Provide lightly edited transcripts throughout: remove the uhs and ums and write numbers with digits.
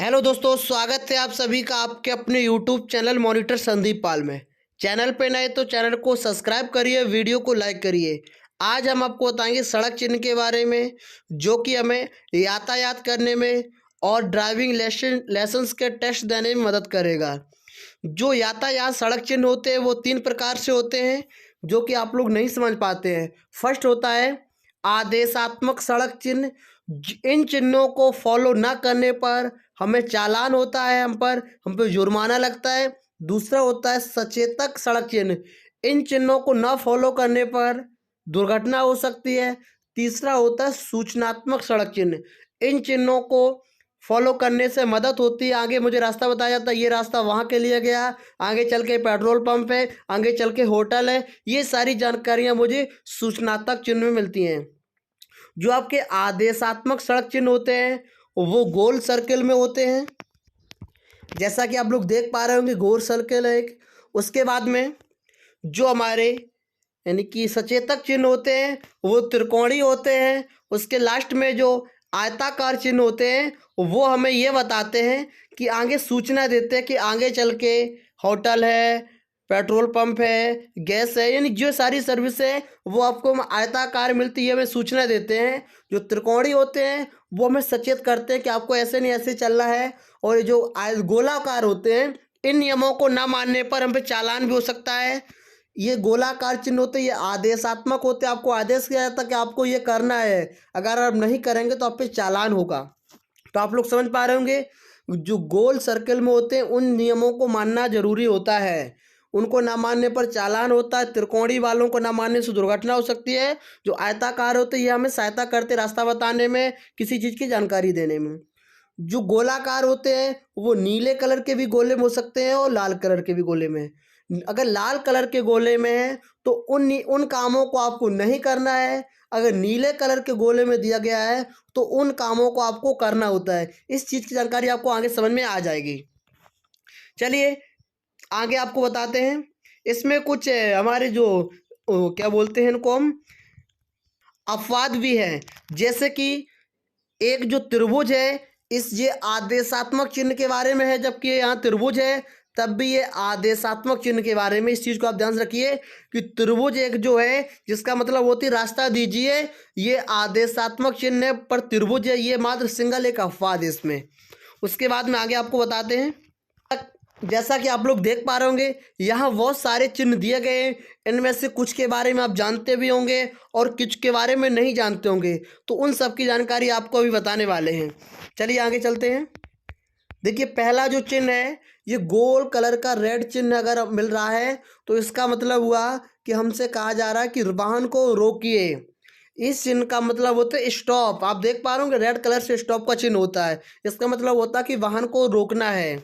Hello दोस्तों, स्वागत है आप सभी का आपके अपने यूट्यूब चैनल मॉनिटर संदीप पाल में। चैनल पे नए तो चैनल को सब्सक्राइब करिए, वीडियो को लाइक करिए। आज हम आपको बताएंगे सड़क चिन्ह के बारे में, जो कि हमें यातायात करने में और ड्राइविंग लाइसेंस के टेस्ट देने में मदद करेगा। जो यातायात सड़क चिन्ह होते हैं वो 3 प्रकार से होते हैं, जो कि आप लोग नहीं समझ पाते हैं। फर्स्ट होता है आदेशात्मक सड़क चिन्ह। इन चिन्हों को फॉलो ना करने पर हमें चालान होता है, हम पे जुर्माना लगता है। दूसरा होता है सचेतक सड़क चिन्ह। इन चिन्हों को ना फॉलो करने पर दुर्घटना हो सकती है। तीसरा होता है सूचनात्मक सड़क चिन्ह। इन चिन्हों को फॉलो करने से मदद होती है, आगे मुझे रास्ता बताया जाता है, ये रास्ता वहाँ के लिए गया, आगे चल के पेट्रोल पंप है, आगे चल के होटल है। ये सारी जानकारियाँ मुझे सूचनात्मक चिन्ह में मिलती हैं। जो आपके आदेशात्मक सड़क चिन्ह होते हैं वो गोल सर्किल में होते हैं, जैसा कि आप लोग देख पा रहे होंगे, गोल सर्किल है एक। उसके बाद में जो हमारे यानी कि सचेतक चिन्ह होते हैं वो त्रिकोणी होते हैं। उसके लास्ट में जो आयताकार चिन्ह होते हैं वो हमें ये बताते हैं कि आगे सूचना देते हैं कि आगे चल के होटल है, पेट्रोल पंप है, गैस है, यानी जो सारी सर्विस है वो आपको आयताकार मिलती है, हमें सूचना देते हैं। जो त्रिकोणी होते हैं वो हमें सचेत करते हैं कि आपको ऐसे नहीं ऐसे चलना है। और ये जो गोलाकार होते हैं, इन नियमों को ना मानने पर हम पे चालान भी हो सकता है। ये गोलाकार चिन्ह होते हैं, ये आदेशात्मक होते हैं, आपको आदेश किया जाता है कि आपको ये करना है, अगर आप नहीं करेंगे तो आप पे चालान होगा। तो आप लोग समझ पा रहे होंगे, जो गोल सर्कल में होते हैं उन नियमों को मानना जरूरी होता है, उनको ना मानने पर चालान होता है। त्रिकोणी वालों को ना मानने से दुर्घटना हो सकती है। जो आयताकार होते हैं ये हमें सहायता करते रास्ता बताने में, किसी चीज़ की जानकारी देने में। जो गोलाकार होते हैं वो नीले कलर के भी गोले में हो सकते हैं और लाल कलर के भी गोले में। अगर लाल कलर के गोले में है तो उन कामों को आपको नहीं करना है। अगर नीले कलर के गोले में दिया गया है तो उन कामों को आपको करना होता है। इस चीज़ की जानकारी आपको आगे समझ में आ जाएगी। चलिए आगे आपको बताते हैं। इसमें कुछ हमारे जो क्या बोलते हैं इनको हम, अपवाद भी हैं। जैसे कि एक जो त्रिभुज है, ये आदेशात्मक चिन्ह के बारे में है, जबकि यहाँ त्रिभुज है तब भी ये आदेशात्मक चिन्ह के बारे में। इस चीज़ को आप ध्यान से रखिए कि त्रिभुज एक जो है जिसका मतलब होती है रास्ता दीजिए, ये आदेशात्मक चिन्ह है, पर त्रिभुज है ये मात्र सिंगल एक अपवाद है इसमें। उसके बाद में आगे आपको बताते हैं। जैसा कि आप लोग देख पा रहे होंगे यहाँ बहुत सारे चिन्ह दिए गए हैं। इनमें से कुछ के बारे में आप जानते भी होंगे और कुछ के बारे में नहीं जानते होंगे, तो उन सब की जानकारी आपको अभी बताने वाले हैं। चलिए आगे चलते हैं। देखिए पहला जो चिन्ह है ये गोल कलर का रेड चिन्ह अगर मिल रहा है तो इसका मतलब हुआ कि हमसे कहा जा रहा है कि वाहन को रोकिए। इस चिन्ह का मतलब होता है स्टॉप। आप देख पा रहे होंगे रेड कलर से स्टॉप का चिन्ह होता है, इसका मतलब होता है कि वाहन को रोकना है।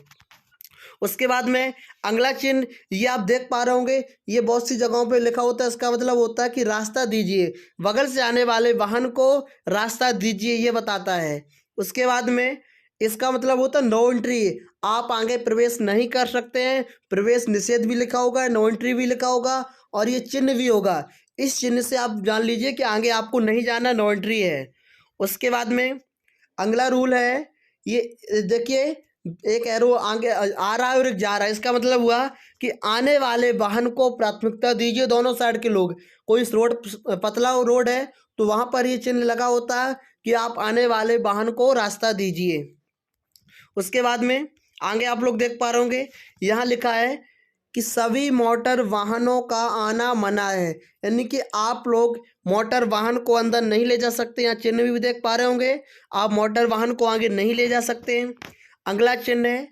उसके बाद में अगला चिन्ह ये आप देख पा रहे होंगे, ये बहुत सी जगहों पे लिखा होता है, इसका मतलब होता है कि रास्ता दीजिए, बगल से आने वाले वाहन को रास्ता दीजिए, ये बताता है। उसके बाद में इसका मतलब होता है नो एंट्री, आप आगे प्रवेश नहीं कर सकते हैं। प्रवेश निषेध भी लिखा होगा, नो एंट्री भी लिखा होगा और ये चिन्ह भी होगा। इस चिन्ह से आप जान लीजिए कि आगे आपको नहीं जाना, नो एंट्री है। उसके बाद में अगला रूल है, ये देखिए एक एरो आगे आ रहा है और एक जा रहा है, इसका मतलब हुआ कि आने वाले वाहन को प्राथमिकता दीजिए, दोनों साइड के लोग। कोई रोड पतला रोड है तो वहां पर ये चिन्ह लगा होता है कि आप आने वाले वाहन को रास्ता दीजिए। उसके बाद में आगे आप लोग देख पा रहे होंगे यहाँ लिखा है कि सभी मोटर वाहनों का आना मना है, यानी कि आप लोग मोटर वाहन को अंदर नहीं ले जा सकते। यहाँ चिन्ह भी देख पा रहे होंगे, आप मोटर वाहन को आगे नहीं ले जा सकते हैं। अगला चिन्ह है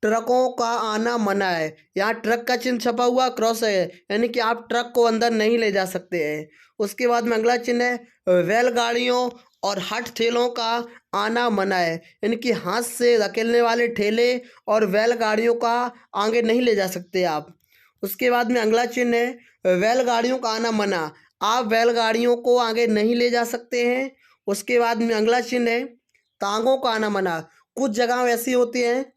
ट्रकों का आना मना है, यहाँ ट्रक का चिन्ह छपा हुआ क्रॉस है, यानी कि आप ट्रक को अंदर नहीं ले जा सकते हैं। उसके बाद में अगला चिन्ह है बैलगाड़ियों और हठ ठेलों का आना मना है, यानी कि हाथ से धकेलने वाले ठेले और बैलगाड़ियों का आगे नहीं ले जा सकते आप। उसके बाद में अगला चिन्ह है बैलगाड़ियों का आना मना, आप बैलगाड़ियों को आगे नहीं ले जा सकते हैं। उसके बाद में अगला चिन्ह है तांगों का आना मना, कुछ जगह ऐसी होती हैं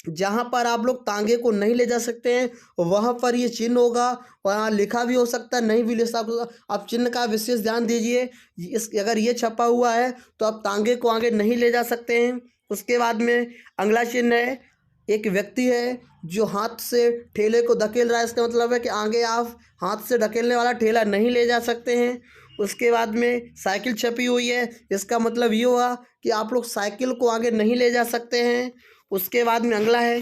जहाँ पर आप लोग तांगे को नहीं ले जा सकते हैं, वहाँ पर ये चिन्ह होगा और यहाँ लिखा भी हो सकता है, नहीं भी लिख सकता। आप चिन्ह का विशेष ध्यान दीजिए, इस अगर ये छपा हुआ है तो आप तांगे को आगे नहीं ले जा सकते हैं। उसके बाद में अगला चिन्ह है, एक व्यक्ति है जो हाथ से ठेले को धकेल रहा है, इसका मतलब है कि आगे आप हाथ से धकेलने वाला ठेला नहीं ले जा सकते हैं। उसके बाद में साइकिल छपी हुई है, इसका मतलब ये हुआ कि आप लोग साइकिल को आगे नहीं ले जा सकते हैं। उसके बाद में अगला है,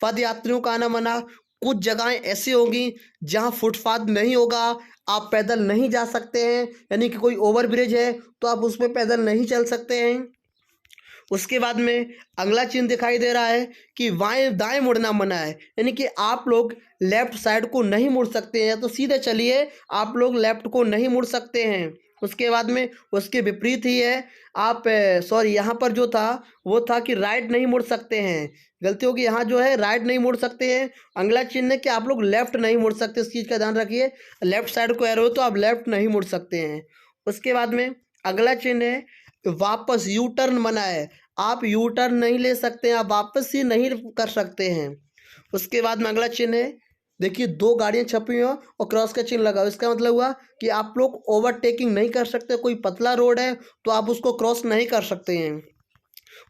पद यात्रियों का आना मना। कुछ जगहें ऐसी होंगी जहां फुटपाथ नहीं होगा, आप पैदल नहीं जा सकते हैं, यानी कि कोई ओवर ब्रिज है तो आप उस पर पैदल नहीं चल सकते हैं। उसके बाद में अगला चिन्ह दिखाई दे रहा है कि बाएं दाएं मुड़ना मना है, यानी कि आप लोग लेफ्ट साइड को नहीं मुड़ सकते हैं, तो सीधे चलिए, आप लोग लेफ्ट को नहीं मुड़ सकते हैं। उसके बाद में उसके विपरीत ही है, आप सॉरी यहाँ पर जो था वो था कि राइट नहीं मुड़ सकते हैं, गलती होगी, यहाँ जो है राइट नहीं मुड़ सकते हैं। अगला चिन्ह है कि आप लोग लेफ्ट नहीं मुड़ सकते, इस चीज़ का ध्यान रखिए, लेफ्ट साइड को एरो हो तो आप लेफ्ट नहीं मुड़ सकते हैं। उसके बाद में अगला चिन्ह है, वापस यू टर्न मना है, आप यू टर्न नहीं ले सकते हैं, आप वापस ही नहीं कर सकते हैं। उसके बाद में अगला चिन्ह है, देखिए दो गाड़ियां छपी हो और क्रॉस का चिन्ह लगा हो, इसका मतलब हुआ कि आप लोग ओवरटेकिंग नहीं कर सकते, कोई पतला रोड है तो आप उसको क्रॉस नहीं कर सकते हैं।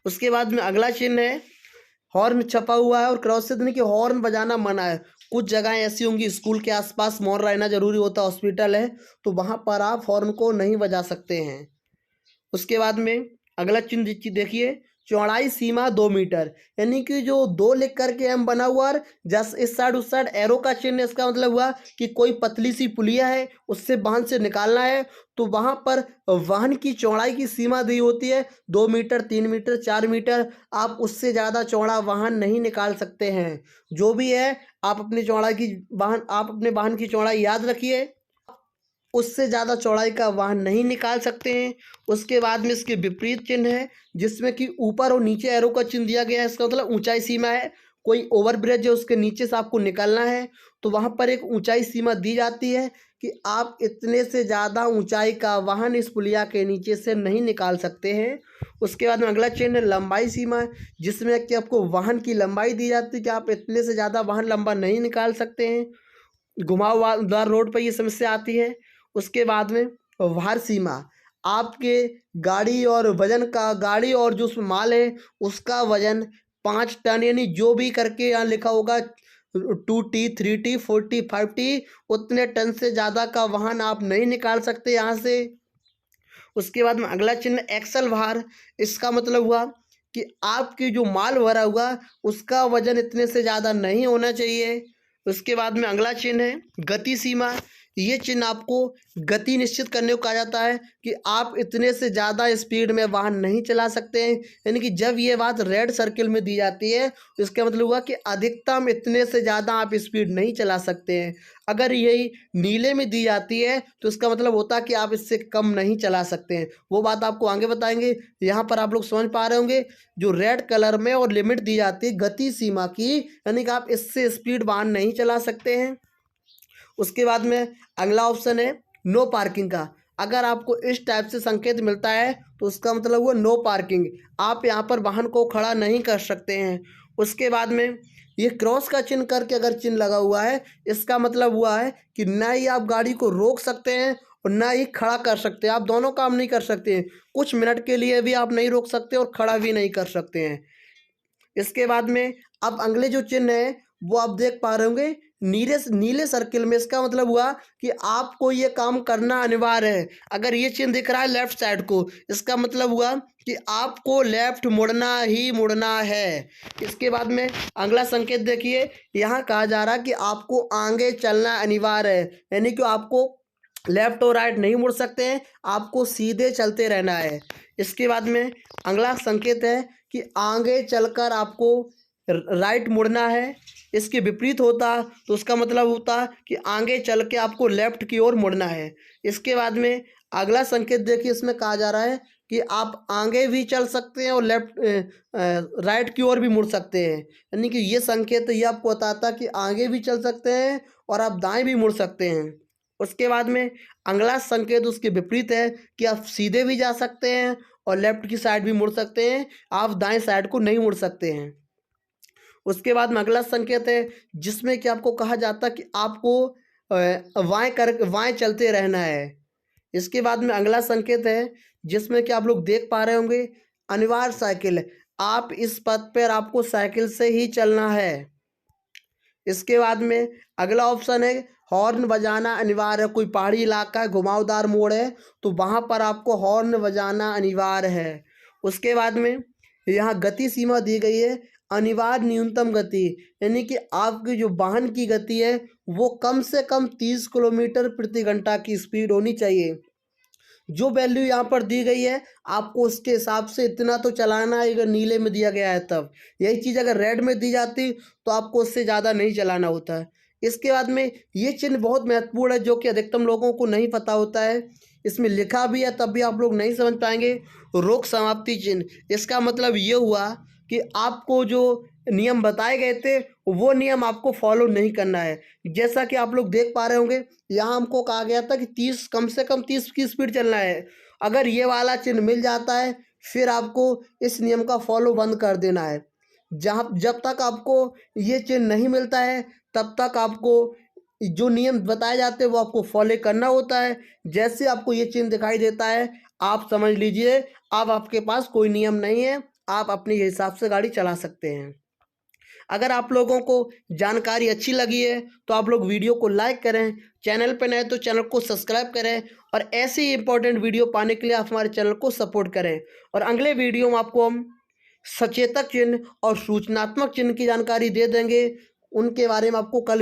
उसके बाद में अगला चिन्ह है, हॉर्न छपा हुआ है और क्रॉस से कि हॉर्न बजाना मना है। कुछ जगहें ऐसी होंगी, स्कूल के आसपास मॉल रहना जरूरी होता है, हॉस्पिटल है, तो वहाँ पर आप हॉर्न को नहीं बजा सकते हैं। उसके बाद में अगला चिन्ह देखिए, चौड़ाई सीमा 2 मीटर, यानी कि जो 2 लिख करके एम बना हुआ है, जस्ट इस साइड उस साइड एरो का चिन्ह, इसका मतलब हुआ कि कोई पतली सी पुलिया है, उससे वाहन से निकालना है तो वहां पर वाहन की चौड़ाई की सीमा दी होती है 2 मीटर, 3 मीटर, 4 मीटर, आप उससे ज़्यादा चौड़ा वाहन नहीं निकाल सकते हैं। जो भी है आप अपनी चौड़ाई की आप अपने वाहन की चौड़ाई याद रखिए, उससे ज़्यादा चौड़ाई का वाहन नहीं निकाल सकते हैं। उसके बाद में इसके विपरीत चिन्ह है, जिसमें कि ऊपर और नीचे एरो का चिन्ह दिया गया है, इसका मतलब ऊंचाई सीमा है, कोई ओवर ब्रिज है उसके नीचे से आपको निकलना है तो वहाँ पर एक ऊंचाई सीमा दी जाती है कि आप इतने से ज़्यादा ऊंचाई का वाहन इस पुलिया के नीचे से नहीं निकाल सकते हैं। उसके बाद में अगला चिन्ह लंबाई सीमा है, जिसमें कि आपको वाहन की लंबाई दी जाती है कि आप इतने से ज़्यादा वाहन लंबा नहीं निकाल सकते हैं, घुमावदार रोड पर ये समस्या आती है। उसके बाद में भार सीमा, आपके गाड़ी और जो उसमें माल है उसका वजन 5 टन, यानी जो भी करके यहाँ लिखा होगा 2T, 3T, 40, 5T, उतने टन से ज़्यादा का वाहन आप नहीं निकाल सकते यहाँ से। उसके बाद में अगला चिन्ह एक्सल भार, इसका मतलब हुआ कि आपकी जो माल भरा हुआ उसका वजन इतने से ज़्यादा नहीं होना चाहिए। उसके बाद में अगला चिन्ह है गति सीमा, ये चिन्ह आपको गति निश्चित करने को कहा जाता है कि आप इतने से ज़्यादा स्पीड में वाहन नहीं चला सकते हैं, यानी कि जब ये बात रेड सर्किल में दी जाती है तो इसका मतलब हुआ कि अधिकतम इतने से ज़्यादा आप स्पीड नहीं चला सकते हैं। अगर यही नीले में दी जाती है तो इसका मतलब होता है कि आप इससे कम नहीं चला सकते हैं, वो बात आपको आगे बताएंगे। यहाँ पर आप लोग समझ पा रहे होंगे, जो रेड कलर में और लिमिट दी जाती है गति सीमा की, यानी कि आप इससे स्पीड वाहन नहीं चला सकते हैं। उसके बाद में अगला ऑप्शन है नो पार्किंग का, अगर आपको इस टाइप से संकेत मिलता है तो उसका मतलब हुआ नो पार्किंग, आप यहाँ पर वाहन को खड़ा नहीं कर सकते हैं। उसके बाद में ये क्रॉस का चिन्ह करके अगर चिन्ह लगा हुआ है, इसका मतलब हुआ है कि ना ही आप गाड़ी को रोक सकते हैं और ना ही खड़ा कर सकते हैं, आप दोनों काम नहीं कर सकते हैं, कुछ मिनट के लिए भी आप नहीं रोक सकते और खड़ा भी नहीं कर सकते हैं। इसके बाद में अब अगले जो चिन्ह है वो आप देख पा रहे होंगे नीले नीले सर्किल में, इसका मतलब हुआ कि आपको ये काम करना अनिवार्य है। अगर ये चिन्ह दिख रहा है लेफ्ट साइड को, इसका मतलब हुआ कि आपको लेफ्ट मुड़ना ही मुड़ना है। इसके बाद में अगला संकेत देखिए, यहाँ कहा जा रहा है कि आपको आगे चलना अनिवार्य है, यानी कि आपको लेफ्ट और राइट नहीं मुड़ सकते हैं, आपको सीधे चलते रहना है। इसके बाद में अगला संकेत है कि आगे चलकर आपको राइट मुड़ना है, इसके विपरीत होता तो उसका मतलब होता कि आगे चल के आपको लेफ्ट की ओर मुड़ना है। इसके बाद में अगला संकेत देखिए, इसमें कहा जा रहा है कि आप आगे भी चल सकते हैं और राइट की ओर भी मुड़ सकते हैं, यानी कि ये संकेत ये आपको बताता कि आगे भी चल सकते हैं और आप दाएं भी मुड़ सकते हैं। उसके बाद में अगला संकेत उसके विपरीत है कि आप सीधे भी जा सकते हैं और लेफ्ट की साइड भी मुड़ सकते हैं, आप दाएं साइड को नहीं मुड़ सकते हैं। उसके बाद में अगला संकेत है जिसमें कि आपको कहा जाता है कि आपको वाएं चलते रहना है। इसके बाद में अगला संकेत है जिसमें कि आप लोग देख पा रहे होंगे अनिवार्य साइकिल है, आप इस पथ पर आपको साइकिल से ही चलना है। इसके बाद में अगला ऑप्शन है हॉर्न बजाना अनिवार्य है। कोई पहाड़ी इलाका है, घुमावदार मोड़ है, तो वहाँ पर आपको हॉर्न बजाना अनिवार्य है। उसके बाद में यहाँ गति सीमा दी गई है, अनिवार्य न्यूनतम गति, यानी कि आपकी जो वाहन की गति है वो कम से कम 30 किलोमीटर प्रति घंटा की स्पीड होनी चाहिए। जो वैल्यू यहाँ पर दी गई है आपको उसके हिसाब से इतना तो चलाना है, अगर नीले में दिया गया है तब। यही चीज़ अगर रेड में दी जाती तो आपको उससे ज़्यादा नहीं चलाना होता है। इसके बाद में ये चिन्ह बहुत महत्वपूर्ण है जो कि अधिकतम लोगों को नहीं पता होता है। इसमें लिखा भी है तब भी आप लोग नहीं समझ पाएंगे। रोक समाप्ति चिन्ह, इसका मतलब ये हुआ कि आपको जो नियम बताए गए थे वो नियम आपको फॉलो नहीं करना है। जैसा कि आप लोग देख पा रहे होंगे यहाँ हमको कहा गया था कि 30 कम से कम 30 की स्पीड चलना है। अगर ये वाला चिन्ह मिल जाता है फिर आपको इस नियम का फॉलो बंद कर देना है। जब तक आपको ये चिन्ह नहीं मिलता है तब तक आपको जो नियम बताए जाते हैं वो आपको फॉलो करना होता है। जैसे आपको ये चिन्ह दिखाई देता है आप समझ लीजिए अब आपके पास कोई नियम नहीं है, आप अपने हिसाब से गाड़ी चला सकते हैं। अगर आप लोगों को जानकारी अच्छी लगी है तो आप लोग वीडियो को लाइक करें, चैनल पर नए तो चैनल को सब्सक्राइब करें और ऐसे ही इंपॉर्टेंट वीडियो पाने के लिए आप हमारे चैनल को सपोर्ट करें। और अगले वीडियो में आपको हम सचेतक चिन्ह और सूचनात्मक चिन्ह की जानकारी दे देंगे, उनके बारे में आपको कल